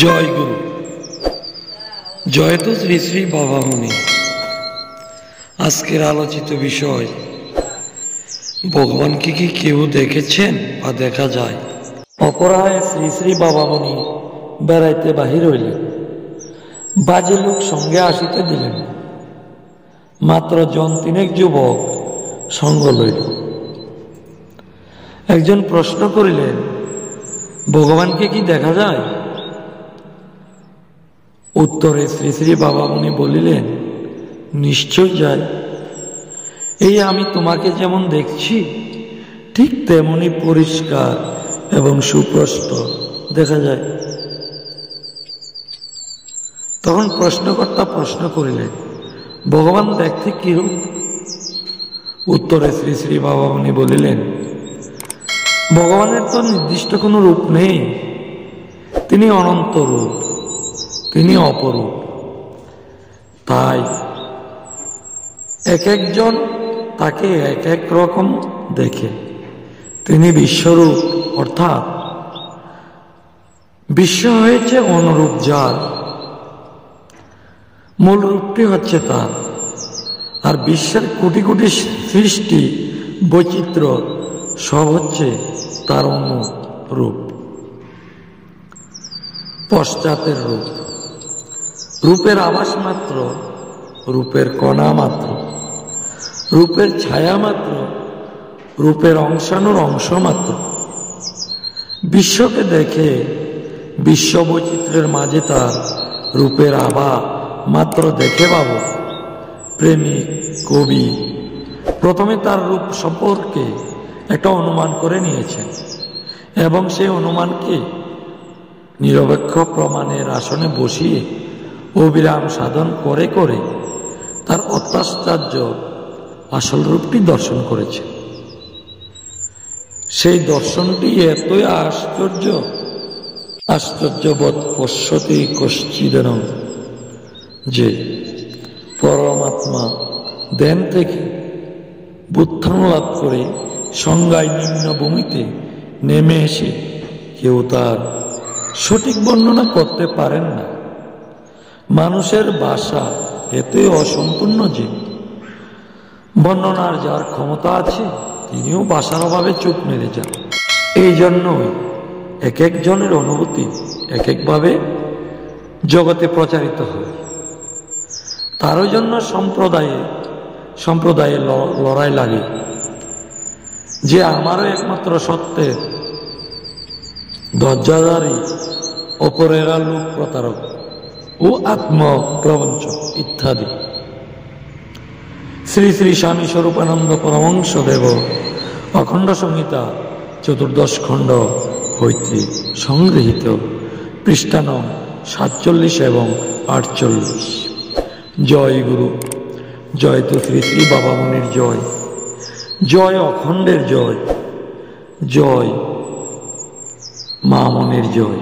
জয় গুরু। জয় তো শ্রী শ্রী বাবামণি। আজকের আলোচিত বিষয়, ভগবানকে কি কেউ দেখেছেন বা দেখা যায়? অপরাহে শ্রী শ্রী বাবামণি বেড়াইতে বাহির হইলেন, বাজে লোক সঙ্গে আসিতে দিলেন। মাত্র জন তিনেক যুবক সঙ্গ লইল। একজন প্রশ্ন করিলেন, ভগবানকে কি দেখা যায়? উত্তরে শ্রী শ্রী বাবামণি বলিলেন, নিশ্চয় যায়। এই আমি তোমাকে যেমন দেখছি, ঠিক তেমনি পরিষ্কার এবং সুস্পষ্ট দেখা যায়। তখন প্রশ্নকর্তা প্রশ্ন করিলেন, ভগবান দেখতে কিরূপ? উত্তরে শ্রী শ্রী বাবামণি বলিলেন, ভগবানের তো নির্দিষ্ট কোনো রূপ নেই। তিনি অনন্ত রূপ, তিনি অপরূপ। তাই এক একজন তাকে এক এক রকম দেখে। তিনি বিশ্বরূপ, অর্থাৎ বিশ্ব হয়েছে অনুরূপ, যার মূল রূপটি হচ্ছে তার। আর বিশ্বের কোটি কোটি সৃষ্টি বৈচিত্র্য সব হচ্ছে তার অনুরূপ, পশ্চাতের রূপ। রূপের আভাস মাত্র, রূপের কণা মাত্র, রূপের ছায়া মাত্র, রূপের অংশানুর অংশ মাত্র। বিশ্বকে দেখে বিশ্ব বৈচিত্র্যের মাঝে তার রূপের আভা মাত্র দেখে পাব। প্রেমিক কবি প্রথমে তার রূপ সম্পর্কে একটা অনুমান করে নিয়েছেন এবং সেই অনুমানকে নিরপেক্ষ প্রমাণের আসনে বসিয়ে অবিরাম সাধন করে করে তার অত্যাশ্চর্য আসল রূপটি দর্শন করেছে। সেই দর্শনটি এতই আশ্চর্যবোধ পশ্যতি কশ্চিদেন, যে পরমাত্মা দেন থেকে বুত্থান লাভ করে সংজ্ঞায় নিম্ন ভূমিতে নেমে এসে কেউ তার সঠিক বর্ণনা করতে পারেন না। মানুষের ভাষা এতই অসম্পূর্ণ যে বর্ণনার যার ক্ষমতা আছে তিনিও ভাষার অভাবে চুপ মেরে যান। এই জন্যই এক একজনের অনুভূতি এক একভাবে জগতে প্রচারিত হয়। তার জন্য সম্প্রদায়ে লড়াই লাগে যে আমারও একমাত্র সত্যের দরজাদারি, অপরেরা লোক প্রতারক ও আত্মপ্রবঞ্চ ইত্যাদি। শ্রী শ্রী স্বামী স্বরূপানন্দ পরমহংসদেব অখণ্ড সংহিতা 14 খণ্ড হইতে সংগৃহীত, পৃষ্ঠা নং 47 এবং 48। জয় গুরু। জয় তো শ্রী শ্রী বাবামণির জয়। জয় অখণ্ডের জয়। জয় মা মনের জয়।